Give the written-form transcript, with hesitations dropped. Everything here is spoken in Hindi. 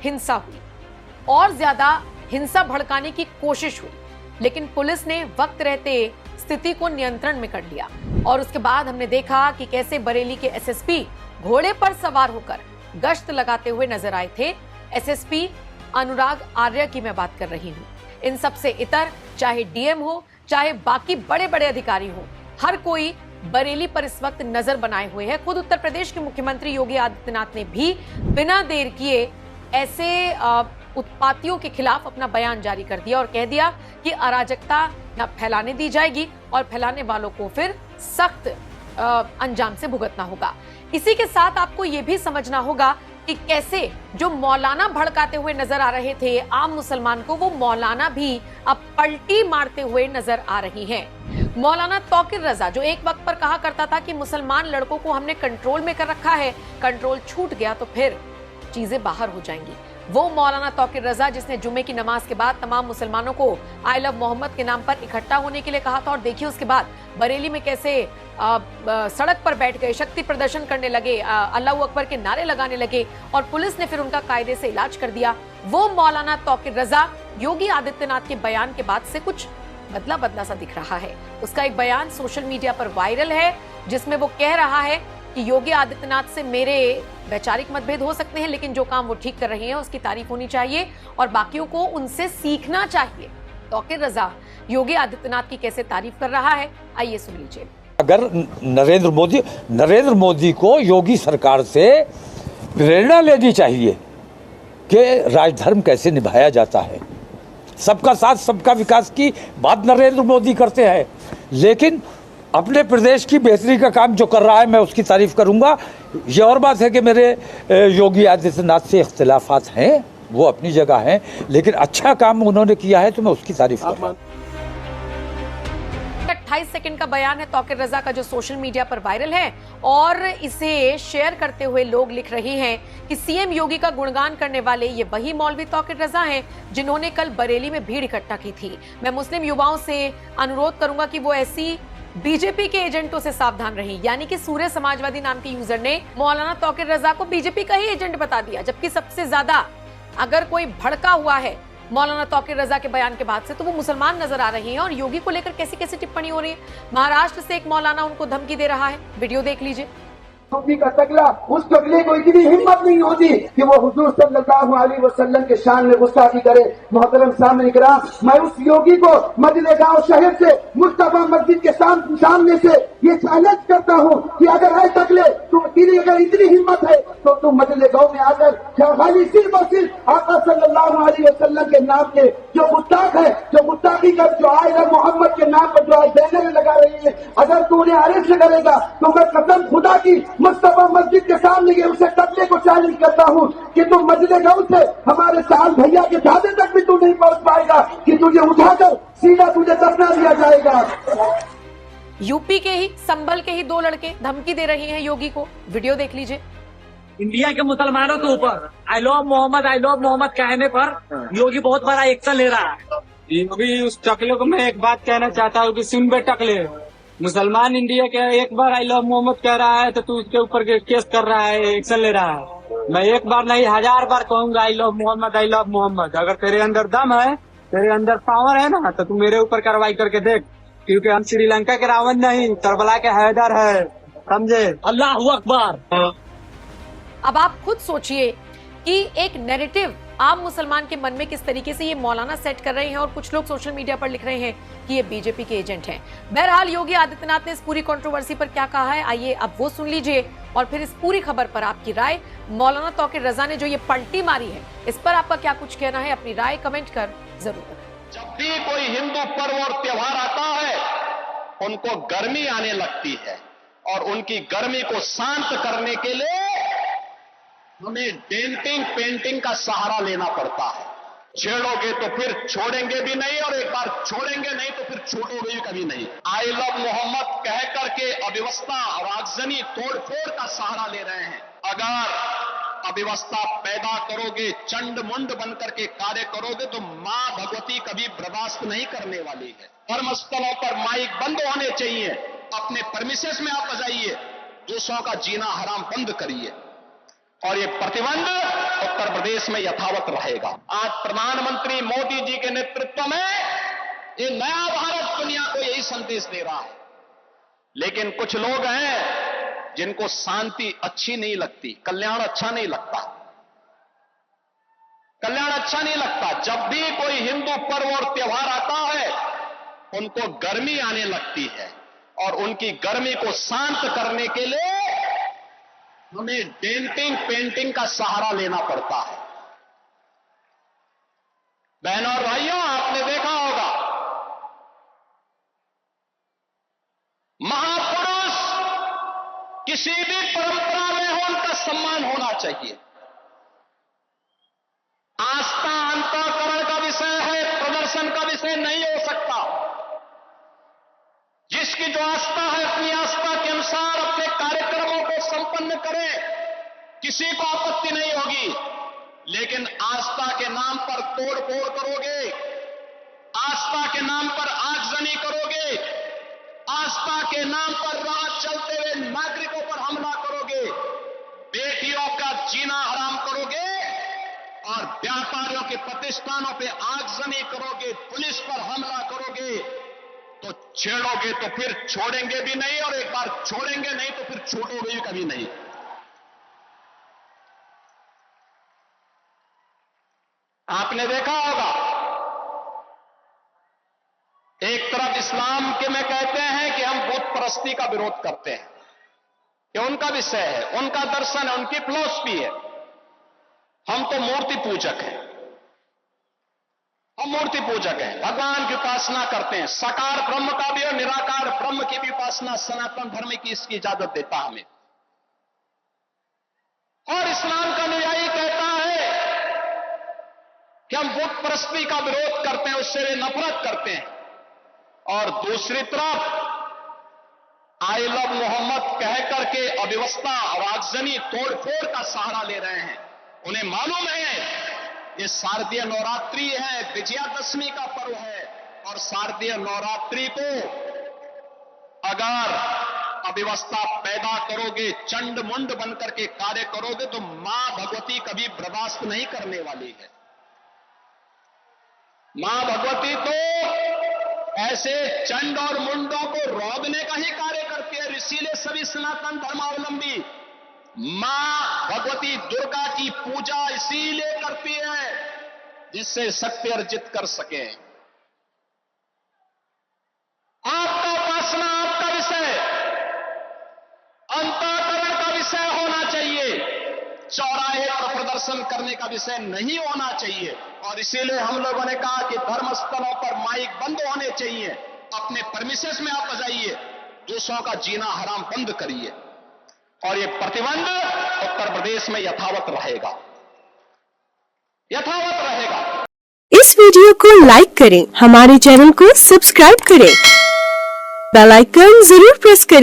हिंसा हुई और ज्यादा हिंसा भड़काने की कोशिश हुई, लेकिन पुलिस ने वक्त रहते स्थिति को नियंत्रण में कर लिया। और उसके बाद हमने देखा कि कैसे बरेली के एसएसपी घोड़े पर सवार होकर गश्त लगाते हुए नजर आए थे। एसएसपी अनुराग आर्य की मैं बात कर रही हूँ। इन सबसे इतर चाहे डीएम हो, चाहे बाकी बड़े बड़े अधिकारी हो, हर कोई बरेली पर इस वक्त नजर बनाए हुए है। खुद उत्तर प्रदेश के मुख्यमंत्री योगी आदित्यनाथ ने भी बिना देर किए ऐसे उत्पातियों के खिलाफ अपना बयान जारी कर दिया और कह दिया कि अराजकता न फैलाने दी जाएगी और फैलाने वालों को फिर सख्त अंजाम से भुगतना होगा। इसी के साथ आपको यह भी समझना होगा कि कैसे जो मौलाना भड़काते हुए नजर आ रहे थे आम मुसलमान को, वो मौलाना भी अब पलटी मारते हुए नजर आ रही हैं। मौलाना तौकीर रजा जो एक वक्त पर कहा करता था कि मुसलमान लड़कों को हमने कंट्रोल में कर रखा है, कंट्रोल छूट गया तो फिर चीजें बाहर हो जाएंगी। वो मौलाना तौकीर रजा जिसने जुम्मे की नमाज के बाद तमाम मुसलमानों को आई लव मोहम्मद के नाम पर इकट्ठा होने के लिए कहा था, और देखिए उसके बाद बरेली में कैसे सड़क पर बैठ गए, शक्ति प्रदर्शन करने लगे, अल्लाह अकबर के नारे लगाने लगे और पुलिस ने फिर उनका कायदे से इलाज कर दिया। वो मौलाना तौकीर रजा योगी आदित्यनाथ के बयान के बाद से कुछ बदला बदला सा दिख रहा है। उसका एक बयान सोशल मीडिया पर वायरल है जिसमें वो कह रहा है कि योगी आदित्यनाथ से मेरे वैचारिक मतभेद हो सकते हैं, लेकिन जो काम वो ठीक कर रहे हैं उसकी तारीफ होनी चाहिए और बाकियों को उनसे सीखना चाहिए। तौकीर रजा योगी आदित्यनाथ की कैसे तारीफ कर रहा है, आइए सुन लीजिए। अगर नरेंद्र मोदी को योगी सरकार से प्रेरणा लेनी चाहिए कि राजधर्म कैसे निभाया जाता है। सबका साथ सबका विकास की बात नरेंद्र मोदी करते हैं, लेकिन अपने प्रदेश की बेहतरी का काम जो कर रहा है मैं उसकी तारीफ करूंगा। ये और बात है कि मेरे योगी आदित्यनाथ से इख्तिलाफात हैं, वो अपनी जगह हैं, लेकिन अच्छा काम उन्होंने किया है तो मैं उसकी तारीफ करूंगा। 28 सेकंड का बयान है तौकीर रजा का जो सोशल मीडिया पर वायरल है और इसे शेयर करते हुए लोग लिख रहे हैं कि सीएम योगी का गुणगान करने वाले ये वही मौलवी तौकीर रजा हैं जिन्होंने कल बरेली में भीड़ इकट्ठा की थी। मैं मुस्लिम युवाओं से अनुरोध करूंगा कि वो ऐसी बीजेपी के एजेंटों से सावधान रहे। यानी कि सूर्य समाजवादी नाम के यूजर ने मौलाना तौकीर रजा को बीजेपी का ही एजेंट बता दिया, जबकि सबसे ज्यादा अगर कोई भड़का हुआ है मौलाना तौकीर रजा के बयान के बाद से तो वो मुसलमान नजर आ रहे हैं। और योगी को लेकर कैसी कैसी टिप्पणी हो रही है। महाराष्ट्र से एक मौलाना उनको धमकी दे रहा है, वीडियो देख लीजिए। सूफी का टकला, उस टकले को इतनी हिम्मत नहीं होती कि वो हुजूर सल्लल्लाहु अलैहि वसल्लम के शान में गुस्ताखी करे। मोहतरम सामने इकराम, मैं उस योगी को मजले गांव शहर से मुस्तफा मस्जिद के सामने से ये चैलेंज करता हूँ कि अगर है टकले तेरी अगर इतनी हिम्मत है तो तुम मजले गांव में आकर खाली सिर्फ और सिर्फ आका सल्लल्लाहु अलैहि वसल्लम के नाम के जो गुस्ताख है, जो गुस्ताखी कर जो आई लव मोहम्मद के नाम पर जो आज बैनर लगा रही है, अगर तू उन्हें अरेस्ट करेगा तो मैं कसम खुदा की मुस्तफा मस्जिद के सामने ये उसे टकले को चैलेंज करता हूँ कि तुम मजले गांव से हमारे साल भैया के दादे तक भी तू नहीं पहुंच पाएगा कि तुझे उठाकर सीधा तुझे दफना दिया जाएगा। यूपी के ही संभल के ही दो लड़के धमकी दे रहे हैं योगी को, वीडियो देख लीजिए। इंडिया के मुसलमानों के ऊपर आई लव मोहम्मद कहने पर योगी बहुत बड़ा एक्शन ले रहा है। अभी उस टकले को मैं एक बात कहना चाहता हूँ कि सुन बे टकले, मुसलमान इंडिया के एक बार आई लव मोहम्मद कह रहा है तो तू उसके ऊपर केस कर रहा है, एक्शन ले रहा है। मैं एक बार नहीं 1000 बार कहूंगा आई लव मोहम्मद। अगर तेरे अंदर दम है, तेरे अंदर पावर है ना, तो तू मेरे ऊपर कार्रवाई करके देख, क्योंकि हम श्रीलंका के रावण नहीं, करबला के हैदर है, समझे। अल्लाहू अकबर। अब आप खुद सोचिए कि एक नैरेटिव आम मुसलमान के मन में किस तरीके से ये मौलाना सेट कर रहे हैं और कुछ लोग सोशल मीडिया पर लिख रहे हैं कि ये बीजेपी के एजेंट हैं। बहरहाल योगी आदित्यनाथ ने इस पूरी कंट्रोवर्सी पर क्या कहा है, आइए अब वो सुन लीजिए और फिर इस पूरी खबर पर आपकी राय। मौलाना तौकीर रजा ने जो ये पलटी मारी है इस पर आपका क्या कुछ कहना है, अपनी राय कमेंट कर जरूर बताएं। जब भी कोई हिंदू पर्व और त्योहार आता है उनको गर्मी आने लगती है और उनकी गर्मी को शांत करने के लिए हमें डेंटिंग पेंटिंग का सहारा लेना पड़ता है। छेड़ोगे तो फिर छोड़ेंगे भी नहीं और एक बार छोड़ेंगे नहीं तो फिर छोड़ोगे भी कभी नहीं। आई लव मोहम्मद कह करके अव्यवस्था और आगजनी तोड़फोड़ का सहारा ले रहे हैं। अगर अव्यवस्था पैदा करोगे, चंड मुंड बन करके कार्य करोगे तो मां भगवती कभी बर्दाश्त नहीं करने वाली है। धर्मस्थलों पर माइक बंद होने चाहिए, अपने परमिसेस में आप बजाइए, दूसरों का जीना हराम बंद करिए और ये प्रतिबंध उत्तर प्रदेश में यथावत रहेगा। आज प्रधानमंत्री मोदी जी के नेतृत्व में ये नया भारत दुनिया को यही संदेश दे रहा है। लेकिन कुछ लोग हैं जिनको शांति अच्छी नहीं लगती, कल्याण अच्छा नहीं लगता, कल्याण अच्छा नहीं लगता। जब भी कोई हिंदू पर्व और त्योहार आता है उनको गर्मी आने लगती है और उनकी गर्मी को शांत करने के लिए उन्हें डेंटिंग पेंटिंग का सहारा लेना पड़ता है। बहनों और भाइयों, आपने देखा होगा महापुरुष किसी भी परंपरा में हो उनका सम्मान होना चाहिए। आस्था अंतःकरण का विषय है, प्रदर्शन का विषय नहीं हो सकता। जिसकी जो आस्था है अपनी आस्था के अनुसार अपने कार्यक्रमों को संपन्न करे, किसी को आपत्ति नहीं होगी। लेकिन आस्था के नाम पर तोड़ फोड़ करोगे, आस्था के नाम पर आगजनी करोगे, आस्था के नाम पर राह चलते हुए नागरिकों पर हमला करोगे, बेटियों का जीना हराम करोगे और व्यापारियों के प्रतिष्ठानों पे आगजनी करोगे, पुलिस पर हमला करोगे, तो छेड़ोगे तो फिर छोड़ेंगे भी नहीं, और एक बार छोड़ेंगे नहीं तो फिर छोड़ोगे भी कभी नहीं। आपने देखा होगा एक तरफ इस्लाम के में कहते हैं कि हम बुत परस्ती का विरोध करते हैं, ये उनका विषय है, उनका दर्शन है, उनकी फिलॉसफी है। हम तो मूर्ति पूजक हैं, हम मूर्ति पूजक हैं, भगवान की उपासना करते हैं। साकार ब्रह्म का भी और निराकार ब्रह्म की भी उपासना सनातन धर्म की इसकी इजाजत देता हमें। और इस्लाम का अनुयायी कहता है कि हम बुत परस्ती का विरोध करते हैं, उससे वे नफरत करते हैं। और दूसरी तरफ आई लव मोहम्मद कह करके अव्यवस्था, आगजनी, तोड़फोड़ का सहारा ले रहे हैं। उन्हें मालूम है ये शारदीय नवरात्रि है, विजयादशमी का पर्व है, और शारदीय नवरात्रि को अगर अव्यवस्था पैदा करोगे, चंड मुंड बनकर के कार्य करोगे तो मां भगवती कभी बर्दाश्त नहीं करने वाली है। मां भगवती तो ऐसे चंड और मुंडों को रोकने का ही कार्य करती है। इसीलिए सभी सनातन धर्मावलंबी मां भगवती दुर्गा की पूजा इसीलिए करती है जिससे शक्ति अर्जित कर सके। आपका उपासना, आपका विषय अंतःकरण का विषय होना चाहिए, चौराहे पर प्रदर्शन करने का विषय नहीं होना चाहिए। और इसीलिए हम लोगों ने कहा कि धर्म स्थलों पर माइक बंद होने चाहिए, अपने परमिशंस में आप बजाइए, दूसरों का जीना हराम बंद करिए। और ये प्रतिबंध उत्तर प्रदेश में यथावत रहेगा, यथावत रहेगा। इस वीडियो को लाइक करें, हमारे चैनल को सब्सक्राइब करें, बेल आइकन जरूर प्रेस करें।